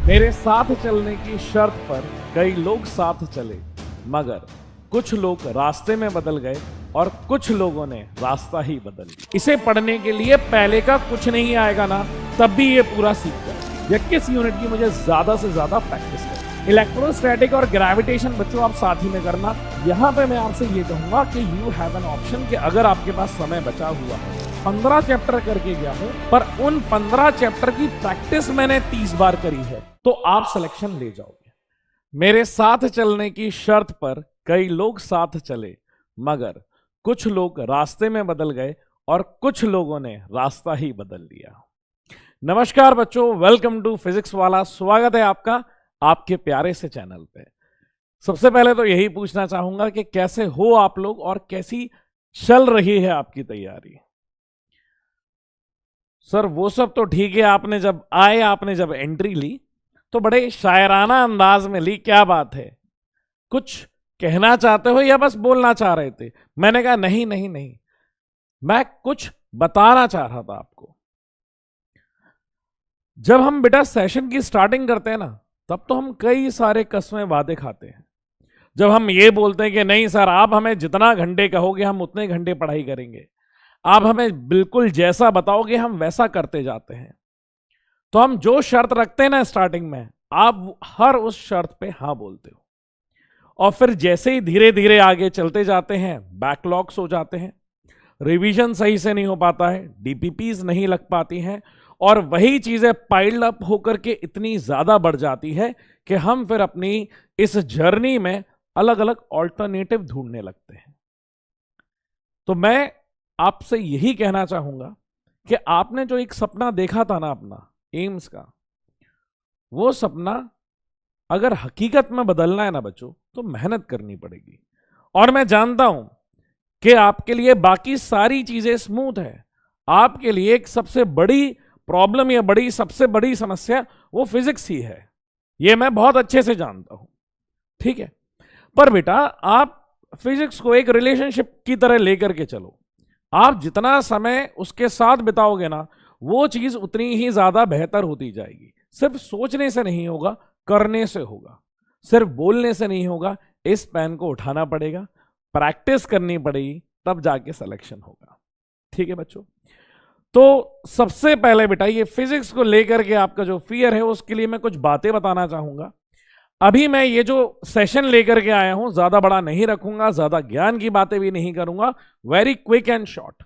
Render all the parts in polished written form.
मेरे साथ चलने की शर्त पर कई लोग साथ चले, मगर कुछ लोग रास्ते में बदल गए और कुछ लोगों ने रास्ता ही बदल दिया। इसे पढ़ने के लिए पहले का कुछ नहीं आएगा ना, तब भी ये पूरा सीख कर 21 यूनिट की मुझे ज्यादा से ज्यादा प्रैक्टिस करनी। इलेक्ट्रोस्टैटिक और ग्रेविटेशन बच्चों आप साथ ही में करना। यहाँ पे मैं आपसे ये कहूंगा कि यू हैव एन ऑप्शन कि अगर आपके पास समय बचा हुआ है, 15 चैप्टर करके गया हूं, पर उन 15 चैप्टर की प्रैक्टिस मैंने 30 बार करी है, तो आप सिलेक्शन ले जाओगे। मेरे साथ चलने की शर्त पर कई लोग साथ चले, मगर कुछ लोग रास्ते में बदल गए और कुछ लोगों ने रास्ता ही बदल लिया। नमस्कार बच्चों, वेलकम टू फिजिक्स वाला। स्वागत है आपका आपके प्यारे से चैनल पे। सबसे पहले तो यही पूछना चाहूंगा कि कैसे हो आप लोग और कैसी चल रही है आपकी तैयारी। सर वो सब तो ठीक है, आपने जब एंट्री ली तो बड़े शायराना अंदाज में ली, क्या बात है, कुछ कहना चाहते हो या बस बोलना चाह रहे थे? मैंने कहा नहीं नहीं नहीं, मैं कुछ बताना चाह रहा था आपको। जब हम बेटा सेशन की स्टार्टिंग करते हैं ना, तब तो हम कई सारे कस्में वादे खाते हैं। जब हम ये बोलते हैं कि नहीं सर, आप हमें जितना घंटे कहोगे हम उतने घंटे पढ़ाई करेंगे, आप हमें बिल्कुल जैसा बताओगे हम वैसा करते जाते हैं, तो हम जो शर्त रखते हैं ना स्टार्टिंग में, आप हर उस शर्त पे हाँ बोलते हो। और फिर जैसे ही धीरे धीरे आगे चलते जाते हैं, बैकलॉग्स हो जाते हैं, रिवीजन सही से नहीं हो पाता है, डीपीपीज नहीं लग पाती हैं, और वही चीजें पाइल्ड अप होकर के इतनी ज्यादा बढ़ जाती है कि हम फिर अपनी इस जर्नी में अलग अलग ऑल्टरनेटिव ढूंढने लगते हैं। तो मैं आपसे यही कहना चाहूंगा कि आपने जो एक सपना देखा था ना अपना एम्स का, वो सपना अगर हकीकत में बदलना है ना बच्चों, तो मेहनत करनी पड़ेगी। और मैं जानता हूं कि आपके लिए बाकी सारी चीजें स्मूथ है, आपके लिए एक सबसे बड़ी प्रॉब्लम या सबसे बड़ी समस्या वो फिजिक्स ही है, ये मैं बहुत अच्छे से जानता हूं, ठीक है। पर बेटा आप फिजिक्स को एक रिलेशनशिप की तरह लेकर के चलो। आप जितना समय उसके साथ बिताओगे ना, वो चीज उतनी ही ज्यादा बेहतर होती जाएगी। सिर्फ सोचने से नहीं होगा, करने से होगा। सिर्फ बोलने से नहीं होगा, इस पेन को उठाना पड़ेगा, प्रैक्टिस करनी पड़ेगी, तब जाके सिलेक्शन होगा। ठीक है बच्चों, तो सबसे पहले बेटा ये फिजिक्स को लेकर के आपका जो फियर है, उसके लिए मैं कुछ बातें बताना चाहूंगा। अभी मैं ये जो सेशन लेकर के आया हूं, ज्यादा बड़ा नहीं रखूंगा, ज्यादा ज्ञान की बातें भी नहीं करूंगा, वेरी क्विक एंड शॉर्ट।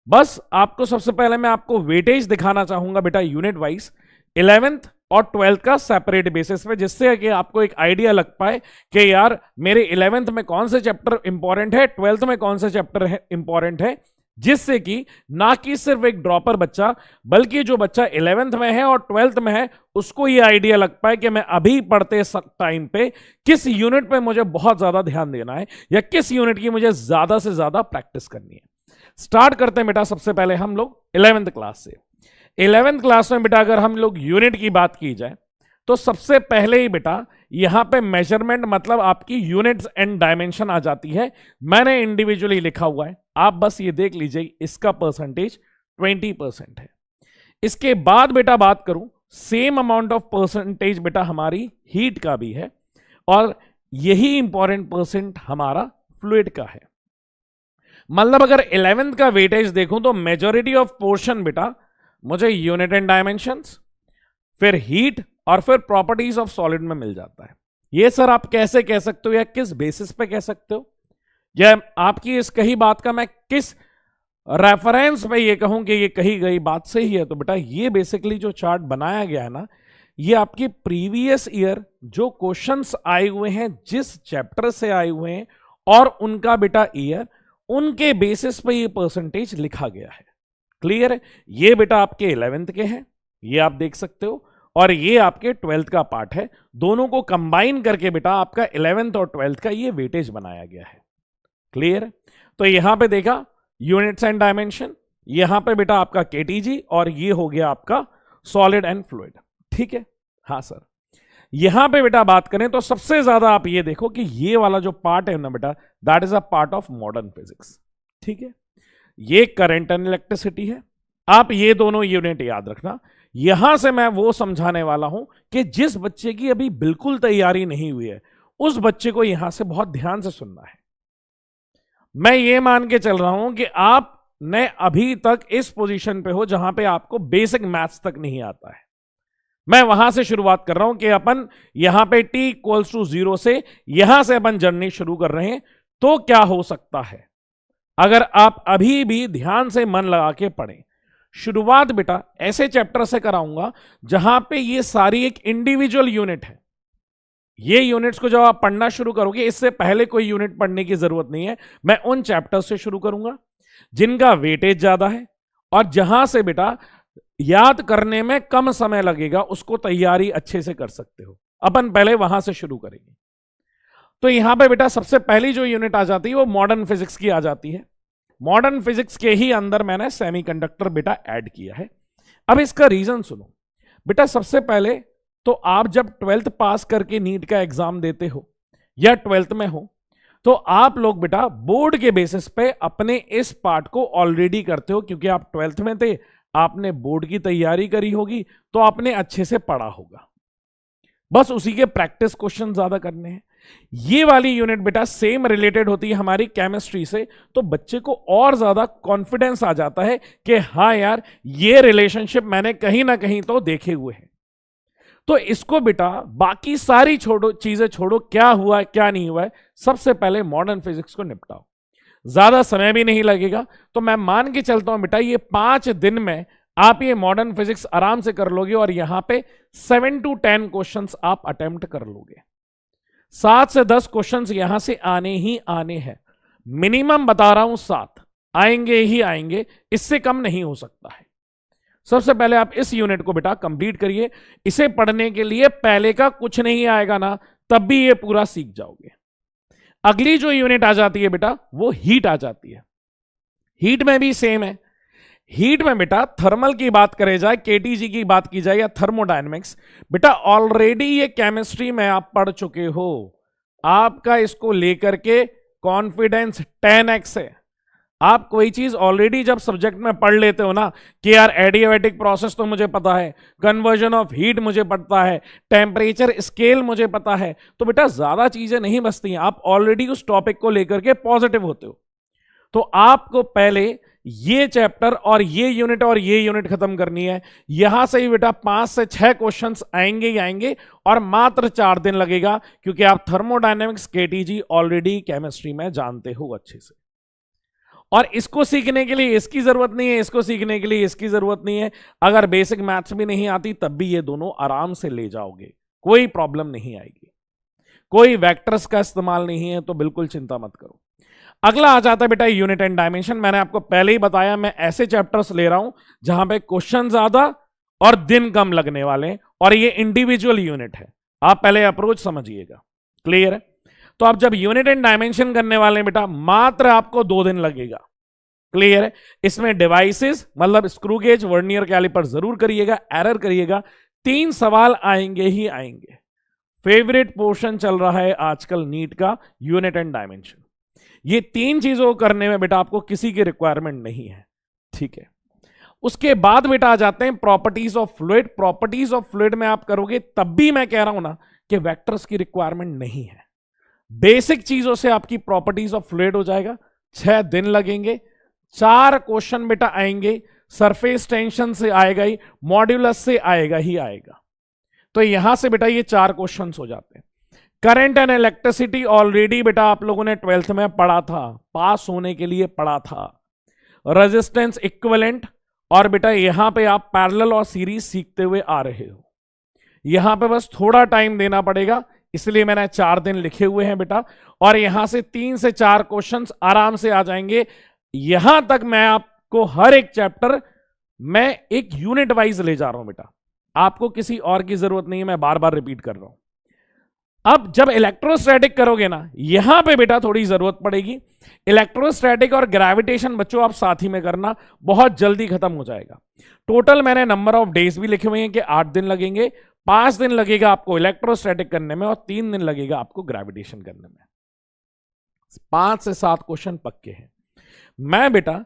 बस आपको सबसे पहले मैं आपको वेटेज दिखाना चाहूंगा बेटा यूनिट वाइज, 11th और 12th का सेपरेट बेसिस पे, जिससे कि आपको एक आइडिया लग पाए कि यार मेरे 11th में कौन से चैप्टर इंपॉर्टेंट है, 12th में कौन से चैप्टर है इंपॉर्टेंट है, जिससे कि ना कि सिर्फ एक ड्रॉपर बच्चा, बल्कि जो बच्चा 11th में है और 12th में है, उसको ये आइडिया लग पाए कि मैं अभी पढ़ते टाइम पे किस यूनिट पे मुझे बहुत ज्यादा ध्यान देना है या किस यूनिट की मुझे ज्यादा से ज्यादा प्रैक्टिस करनी है। स्टार्ट करते हैं बेटा सबसे पहले हम लोग 11th क्लास से। 11th क्लास में बेटा अगर हम लोग यूनिट की बात की जाए, तो सबसे पहले ही बेटा यहां पे मेजरमेंट मतलब आपकी यूनिट्स एंड डायमेंशन आ जाती है। मैंने इंडिविजुअली लिखा हुआ है, आप बस ये देख लीजिए, इसका परसेंटेज 20% है। इसके बाद बेटा बात करूं, सेम अमाउंट ऑफ परसेंटेज बेटा हमारी हीट का भी है, और यही इंपॉर्टेंट परसेंट हमारा फ्लूइड का है। मतलब अगर 11th का वेटेज देखूं तो मेजॉरिटी ऑफ पोर्शन बेटा मुझे यूनिट एंड डायमेंशंस, फिर हीट और फिर प्रॉपर्टीज ऑफ सॉलिड में मिल जाता है। ये सर आप कैसे कह सकते हो या किस बेसिस पे कह सकते हो, या आपकी इस कही बात का मैं किस रेफरेंस पे ये कहूं कि ये कही गई बात सही है? तो बेटा ये बेसिकली जो चार्ट बनाया गया है ना, ये आपके प्रीवियस ईयर जो क्वेश्चंस आए हुए हैं, जिस चैप्टर से आए हुए हैं और उनका बेटा ईयर, उनके बेसिस पे ये परसेंटेज लिखा गया है। क्लियर है? ये बेटा आपके 11th के हैं, ये आप देख सकते हो, और ये आपके 12th का पार्ट है। दोनों को कंबाइन करके बेटा आपका 11th और 12th का ये वेटेज बनाया गया है। क्लियर है? तो यहां पे देखा यूनिट्स एंड डायमेंशन, यहां पे बेटा आपका केटीजी, और ये हो गया आपका सॉलिड एंड फ्लूइड। ठीक है? हाँ सर। यहां पे बेटा बात करें तो सबसे ज्यादा आप ये देखो कि ये वाला जो पार्ट है ना बेटा, that is a part of modern physics. ठीक है? ये करंट एंड इलेक्ट्रिसिटी है। आप ये दोनों यूनिट याद रखना यहां से मैं वो समझाने वाला हूं कि जिस बच्चे की अभी बिल्कुल तैयारी नहीं हुई है, उस बच्चे को यहां से बहुत ध्यान से सुनना है। मैं ये मान के चल रहा हूं कि आप ने अभी तक इस पोजीशन पे हो जहां पे आपको बेसिक मैथ्स तक नहीं आता है। मैं वहां से शुरुआत कर रहा हूं कि अपन यहां पे t इक्वल्स टू 0 से यहां से अपन जर्नी शुरू कर रहे हैं। तो क्या हो सकता है अगर आप अभी भी ध्यान से मन लगा के पढ़ें। शुरुआत बेटा ऐसे चैप्टर से कराऊंगा जहां पे ये सारी एक इंडिविजुअल यूनिट है। ये यूनिट्स को जब आप पढ़ना शुरू करोगे, इससे पहले कोई यूनिट पढ़ने की जरूरत नहीं है। मैं उन चैप्टर से शुरू करूंगा जिनका वेटेज ज्यादा है और जहां से बेटा याद करने में कम समय लगेगा, उसको तैयारी अच्छे से कर सकते हो। अपन पहले वहां से शुरू करेंगे। तो यहां पे बेटा सबसे पहली जो यूनिट आ जाती है वो मॉडर्न फिजिक्स की आ जाती है। मॉडर्न फिजिक्स के ही अंदर मैंने सेमीकंडक्टर बेटा ऐड किया है। अब इसका रीजन सुनो बेटा। सबसे पहले तो आप जब 12th पास करके नीट का एग्जाम देते हो या 12th में हो, तो आप लोग बेटा बोर्ड के बेसिस पे अपने इस पार्ट को ऑलरेडी करते हो, क्योंकि आप 12th में थे, आपने बोर्ड की तैयारी करी होगी, तो आपने अच्छे से पढ़ा होगा। बस उसी के प्रैक्टिस क्वेश्चन ज्यादा करने हैं। ये वाली यूनिट बेटा सेम रिलेटेड होती है हमारी केमिस्ट्री से, तो बच्चे को और ज्यादा कॉन्फिडेंस आ जाता है कि हाँ यार ये रिलेशनशिप मैंने कहीं ना कहीं तो देखे हुए हैं। तो इसको बेटा बाकी सारी चीजें छोड़ो, क्या हुआ क्या नहीं हुआ है, सबसे पहले मॉडर्न फिजिक्स को निपटाओ। ज्यादा समय भी नहीं लगेगा, तो मैं मान के चलता हूं बेटा ये 5 दिन में आप ये मॉडर्न फिजिक्स आराम से कर लोगे और यहां पे 7 to 10 क्वेश्चंस आप अटेम्प्ट कर लोगे। 7 से 10 क्वेश्चंस यहां से आने ही आने हैं। मिनिमम बता रहा हूं 7 आएंगे ही आएंगे, इससे कम नहीं हो सकता है। सबसे पहले आप इस यूनिट को बेटा कंप्लीट करिए। इसे पढ़ने के लिए पहले का कुछ नहीं आएगा ना, तब भी ये पूरा सीख जाओगे। अगली जो यूनिट आ जाती है बेटा वो हीट आ जाती है। हीट में भी सेम है। हीट में बेटा थर्मल की बात करे जाए, केटीजी की बात की जाए या थर्मोडायनेमिक्स, बेटा ऑलरेडी ये केमिस्ट्री में आप पढ़ चुके हो। आपका इसको लेकर के कॉन्फिडेंस 10x है। आप कोई चीज ऑलरेडी जब सब्जेक्ट में पढ़ लेते हो ना कि यार एडियाबैटिक प्रोसेस तो मुझे पता है, कन्वर्जन ऑफ हीट मुझे पता है, टेम्परेचर स्केल मुझे पता है, तो बेटा ज्यादा चीजें नहीं बचती हैं। आप ऑलरेडी उस टॉपिक को लेकर के पॉजिटिव होते हो। तो आपको पहले ये चैप्टर और ये यूनिट खत्म करनी है। यहां से ही बेटा 5 से 6 क्वेश्चंस आएंगे ही आएंगे और मात्र 4 दिन लगेगा, क्योंकि आप थर्मोडायनेमिक्स केटीजी ऑलरेडी केमिस्ट्री में जानते हो अच्छे से। और इसको सीखने के लिए इसकी जरूरत नहीं है, इसको सीखने के लिए इसकी जरूरत नहीं है। अगर बेसिक मैथ्स भी नहीं आती तब भी ये दोनों आराम से ले जाओगे, कोई प्रॉब्लम नहीं आएगी। कोई वेक्टर्स का इस्तेमाल नहीं है, तो बिल्कुल चिंता मत करो। अगला आ जाता है बेटा यूनिट एंड डायमेंशन। मैंने आपको पहले ही बताया मैं ऐसे चैप्टर्स ले रहा हूं जहां पे क्वेश्चन ज्यादा और दिन कम लगने वाले हैं, और ये इंडिविजुअल यूनिट है। आप पहले अप्रोच समझिएगा। क्लियर है? तो आप जब यूनिट एंड डायमेंशन करने वाले हैं बेटा, मात्र आपको 2 दिन लगेगा। क्लियर है? इसमें डिवाइसेस मतलब स्क्रू गेज, वर्नियर कैलिपर जरूर करिएगा, एरर करिएगा। 3 सवाल आएंगे ही आएंगे। फेवरेट पोर्शन चल रहा है आजकल नीट का यूनिट एंड डायमेंशन। ये 3 चीजों को करने में बेटा आपको किसी की रिक्वायरमेंट नहीं है। ठीक है? उसके बाद बेटा आ जाते हैं properties of fluid. Properties of fluid में आप करोगे तब भी मैं कह रहा हूं ना कि वेक्टर्स की रिक्वायरमेंट नहीं है। बेसिक चीजों से आपकी प्रॉपर्टीज ऑफ फ्लूइड हो जाएगा। 6 दिन लगेंगे। 4 क्वेश्चन बेटा आएंगे। सरफेस टेंशन से आएगा ही, मॉड्यूलस से आएगा ही आएगा। तो यहां से बेटा ये 4 क्वेश्चन हो जाते हैं। करंट एंड इलेक्ट्रिसिटी ऑलरेडी बेटा आप लोगों ने 12th में पढ़ा था, पास होने के लिए पढ़ा था। रेजिस्टेंस इक्विवेलेंट, और बेटा यहां पे आप पैरेलल और सीरीज सीखते हुए आ रहे हो। यहां पे बस थोड़ा टाइम देना पड़ेगा, इसलिए मैंने 4 दिन लिखे हुए हैं बेटा। और यहां से 3 से 4 क्वेश्चंस आराम से आ जाएंगे। यहां तक मैं आपको हर एक चैप्टर मैं एक यूनिट वाइज ले जा रहा हूं बेटा। आपको किसी और की जरूरत नहीं है, मैं बार बार रिपीट कर रहा हूं। अब जब इलेक्ट्रोस्टैटिक करोगे ना, यहां पे बेटा थोड़ी जरूरत पड़ेगी। इलेक्ट्रोस्टैटिक और ग्रेविटेशन बच्चों आप साथ ही में करना, बहुत जल्दी खत्म हो जाएगा। टोटल मैंने नंबर ऑफ डेज भी लिखे हुए हैं कि 8 दिन लगेंगे। 5 दिन लगेगा आपको इलेक्ट्रोस्टैटिक करने में और 3 दिन लगेगा आपको ग्रेविटेशन करने में। 5 से 7 क्वेश्चन पक्के हैं। मैं बेटा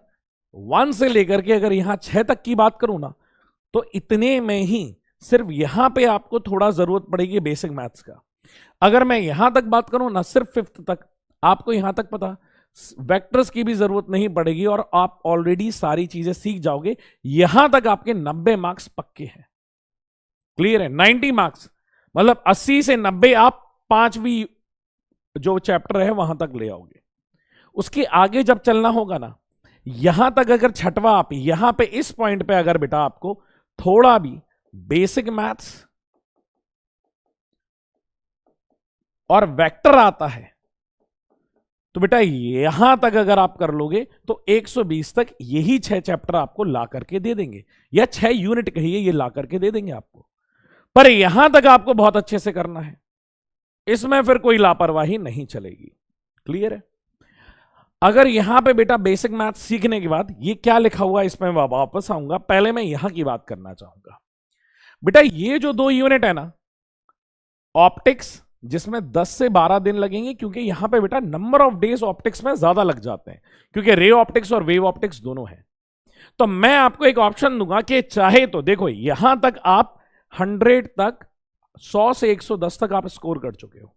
1 से लेकर के अगर यहां 6 तक की बात करूं ना, तो इतने में ही सिर्फ यहां पे आपको थोड़ा जरूरत पड़ेगी बेसिक मैथ्स का। अगर मैं यहां तक बात करूं ना, सिर्फ फिफ्थ तक, आपको यहां तक पता, वेक्टर्स की भी जरूरत नहीं पड़ेगी और आप ऑलरेडी सारी चीजें सीख जाओगे। यहां तक आपके 90 मार्क्स पक्के हैं। क्लियर है? 90 मार्क्स मतलब 80 से 90 आप पांचवी जो चैप्टर है वहां तक ले आओगे। उसके आगे जब चलना होगा ना, यहां तक अगर छठवां आप यहां पे इस पॉइंट पे अगर बेटा आपको थोड़ा भी बेसिक मैथ्स और वेक्टर आता है तो बेटा यहां तक अगर आप कर लोगे तो 120 तक यही 6 चैप्टर आपको ला करके दे देंगे, या 6 यूनिट कहिए, ये ला करके दे देंगे आपको। पर यहां तक आपको बहुत अच्छे से करना है, इसमें फिर कोई लापरवाही नहीं चलेगी। क्लियर है? अगर यहां पे बेटा बेसिक मैथ सीखने के बाद ये क्या लिखा हुआ है इसमें वापस आऊंगा, पहले मैं यहां की बात करना चाहूंगा। बेटा ये जो 2 यूनिट है ना, ऑप्टिक्स, जिसमें 10 से 12 दिन लगेंगे, क्योंकि यहां पे बेटा नंबर ऑफ डेज ऑप्टिक्स में ज्यादा लग जाते हैं, क्योंकि रे ऑप्टिक्स और वेव ऑप्टिक्स दोनों है। तो मैं आपको एक ऑप्शन दूंगा कि चाहे तो देखो यहां तक आप 100 तक, 100 से 110 तक आप स्कोर कर चुके हो।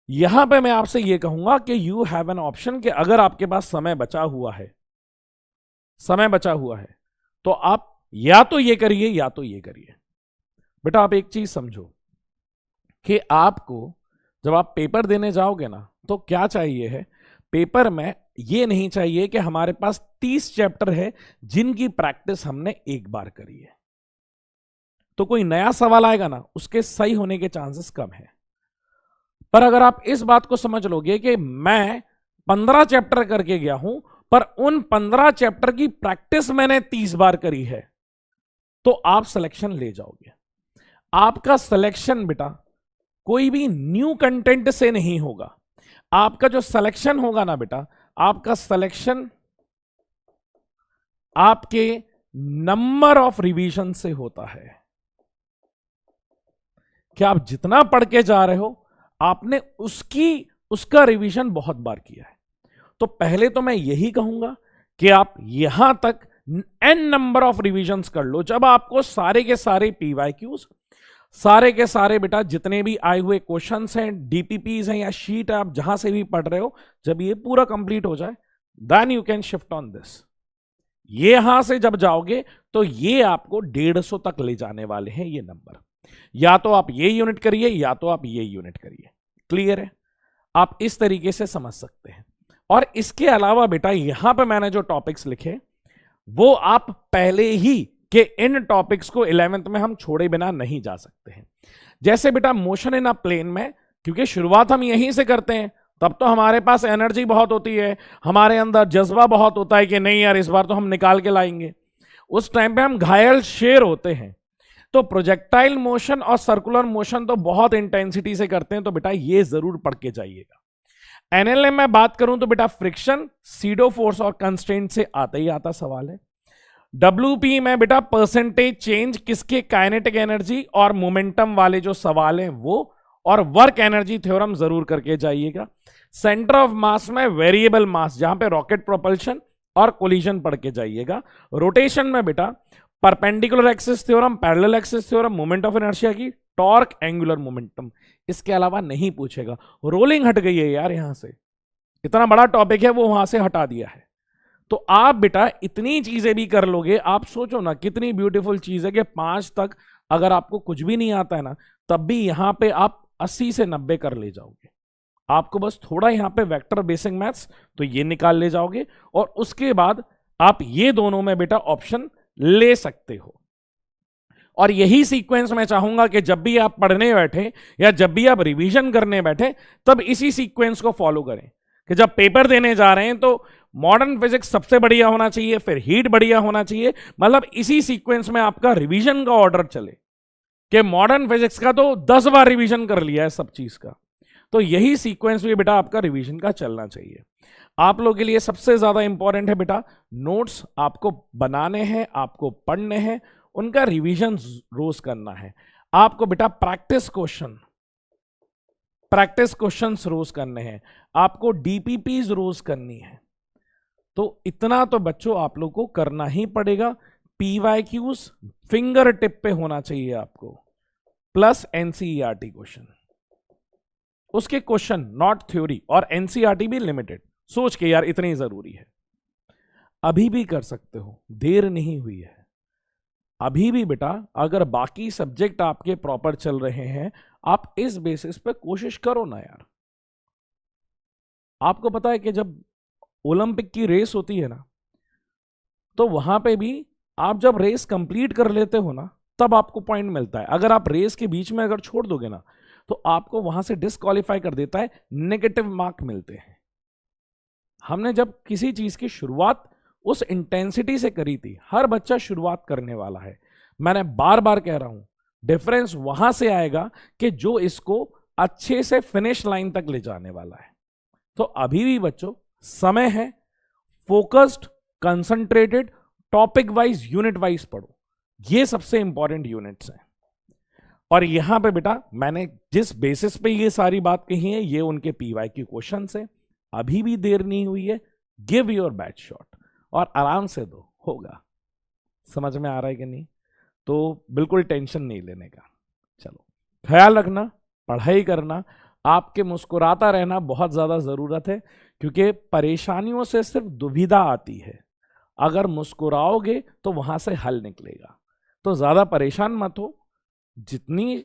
यहां पे मैं आपसे यह कहूंगा कि यू हैव एन ऑप्शन कि अगर आपके पास समय बचा हुआ है, तो आप या तो ये करिए या तो ये करिए। बेटा आप एक चीज समझो कि आपको जब आप पेपर देने जाओगे ना, तो क्या चाहिए है पेपर में, ये नहीं चाहिए कि हमारे पास 30 चैप्टर है जिनकी प्रैक्टिस हमने एक बार करी है, तो कोई नया सवाल आएगा ना, उसके सही होने के चांसेस कम है। पर अगर आप इस बात को समझ लोगे कि मैं 15 चैप्टर करके गया हूं, पर उन 15 चैप्टर की प्रैक्टिस मैंने 30 बार करी है, तो आप सिलेक्शन ले जाओगे। आपका सिलेक्शन बेटा कोई भी न्यू कंटेंट से नहीं होगा। आपका जो सिलेक्शन होगा ना बेटा, आपका सिलेक्शन आपके नंबर ऑफ रिवीजन से होता है कि आप जितना पढ़ के जा रहे हो, आपने उसका रिवीजन बहुत बार किया है। तो पहले तो मैं यही कहूंगा कि आप यहां तक n नंबर ऑफ रिवीजन्स कर लो। जब आपको सारे के सारे पीवाईक्यूज, सारे के सारे बेटा जितने भी आए हुए क्वेश्चंस हैं, डीपीपीज हैं या शीट आप जहां से भी पढ़ रहे हो, जब ये पूरा कंप्लीट हो जाए, then you can shift on this. ये यहां से जब जाओगे तो ये आपको 150 तक ले जाने वाले हैं ये नंबर। या तो आप ये यूनिट करिए या तो आप ये यूनिट करिए। क्लियर है? आप इस तरीके से समझ सकते हैं। और इसके अलावा बेटा यहां पे मैंने जो टॉपिक्स लिखे, वो आप पहले ही कि इन टॉपिक्स को 11th में हम छोड़े बिना नहीं जा सकते हैं। जैसे बेटा मोशन इन अ प्लेन में, क्योंकि शुरुआत हम यहीं से करते हैं, तब तो हमारे पास एनर्जी बहुत होती है, हमारे अंदर जज्बा बहुत होता है कि नहीं यार इस बार तो हम निकाल के लाएंगे। उस टाइम पे हम घायल शेर होते हैं। तो प्रोजेक्टाइल मोशन और सर्कुलर मोशन तो बहुत इंटेंसिटी से करते हैं, तो बेटा ये जरूर पढ़ के जाइएगा। एनएलएम में बात करूं तो बेटा फ्रिक्शन, सीडो फोर्स और कंस्ट्रेंट से आता ही आता सवाल है। डब्ल्यूपी में बेटा परसेंटेज चेंज, किसके काइनेटिक एनर्जी और मोमेंटम वाले जो सवाल हैं वो, और वर्क एनर्जी थ्योरम जरूर करके जाइएगा। सेंटर ऑफ मास में वेरिएबल मास, जहां पे रॉकेट प्रोपल्शन और कोलिजन पढ़ के जाइएगा। रोटेशन में बेटा perpendicular axis theorem, parallel axis theorem, moment of inertia की, टॉर्क, एंगुलर मोमेंटम। इसके अलावा नहीं पूछेगा। रोलिंग हट गई है यार, यहां से इतना बड़ा टॉपिक है वो वहां से हटा दिया है। तो आप बेटा इतनी चीजें भी कर लोगे, आप सोचो ना कितनी ब्यूटीफुल चीज है कि 5 तक अगर आपको कुछ भी नहीं आता है ना, तब भी यहां पे आप 80 से 90 कर ले जाओगे। आपको बस थोड़ा यहां पे वेक्टर बेसिक मैथ्स तो ये निकाल ले जाओगे, और उसके बाद आप ये दोनों में बेटा ऑप्शन ले सकते हो। और यही सीक्वेंस मैं चाहूंगा कि जब भी आप पढ़ने बैठे या जब भी आप रिवीजन करने बैठे, तब इसी सीक्वेंस को फॉलो करें कि जब पेपर देने जा रहे हैं तो मॉडर्न फिजिक्स सबसे बढ़िया होना चाहिए, फिर हीट बढ़िया होना चाहिए। मतलब इसी सीक्वेंस में आपका रिवीजन का ऑर्डर चले कि मॉडर्न फिजिक्स का तो 10 बार रिवीजन कर लिया है सब चीज का, तो यही सीक्वेंस भी बेटा आपका रिवीजन का चलना चाहिए। आप लोगों के लिए सबसे ज्यादा इंपॉर्टेंट है बेटा नोट्स आपको बनाने हैं, आपको पढ़ने हैं, उनका रिवीजन रोज करना है। आपको बेटा प्रैक्टिस क्वेश्चंस रोज करने हैं, आपको डीपीपीज रोज करनी है। तो इतना तो बच्चों आप लोग को करना ही पड़ेगा, पीवाईक्यूज फिंगर टिप पे होना चाहिए आपको, प्लस एनसीईआरटी क्वेश्चन, उसके क्वेश्चन नॉट थ्योरी, और एनसीईआरटी भी लिमिटेड, सोच के यार इतनी जरूरी है। अभी भी कर सकते हो, देर नहीं हुई है। अभी भी बेटा अगर बाकी सब्जेक्ट आपके प्रॉपर चल रहे हैं, आप इस बेसिस पे कोशिश करो ना यार। आपको पता है कि जब ओलंपिक की रेस होती है ना, तो वहां पे भी आप जब रेस कंप्लीट कर लेते हो ना, तब आपको पॉइंट मिलता है। अगर आप रेस के बीच में अगर छोड़ दोगे ना, तो आपको वहां से डिस्क्वालीफाई कर देता है, नेगेटिव मार्क मिलते हैं। हमने जब किसी चीज की शुरुआत उस इंटेंसिटी से करी थी, हर बच्चा शुरुआत करने वाला है, मैंने बार बार कह रहा हूं, डिफरेंस वहां से आएगा कि जो इसको अच्छे से फिनिश लाइन तक ले जाने वाला है। तो अभी भी बच्चों समय है, focused, concentrated, topic wise, unit wise पढ़ो, ये सबसे इंपॉर्टेंट यूनिट्स हैं। और यहां पे बेटा मैंने जिस बेसिस पे ये सारी बात कही है, ये उनके पीवाई के क्वेश्चन है। अभी भी देर नहीं हुई है, गिव योर बेस्ट शॉट और आराम से दो, होगा। समझ में आ रहा है कि नहीं? तो बिल्कुल टेंशन नहीं लेने का। चलो, ख्याल रखना, पढ़ाई करना, आपके मुस्कुराता रहना बहुत ज्यादा जरूरत है, क्योंकि परेशानियों से सिर्फ दुविधा आती है, अगर मुस्कुराओगे तो वहां से हल निकलेगा। तो ज्यादा परेशान मत हो, जितनी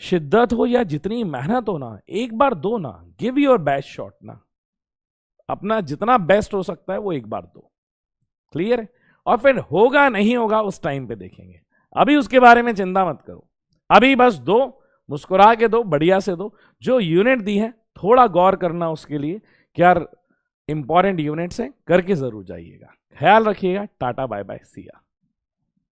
शिद्दत हो या जितनी मेहनत हो ना, एक बार दो ना, गिव योर बेस्ट शॉट ना, अपना जितना बेस्ट हो सकता है वो एक बार दो। क्लियर है? और फिर होगा नहीं होगा उस टाइम पे देखेंगे, अभी उसके बारे में चिंता मत करो। अभी बस दो, मुस्कुरा के दो, बढ़िया से दो। जो यूनिट दी है थोड़ा गौर करना उसके लिए, क्या इंपॉर्टेंट यूनिट्स हैं, करके जरूर जाइएगा। ख्याल रखिएगा। टाटा, बाय बाय, सी या।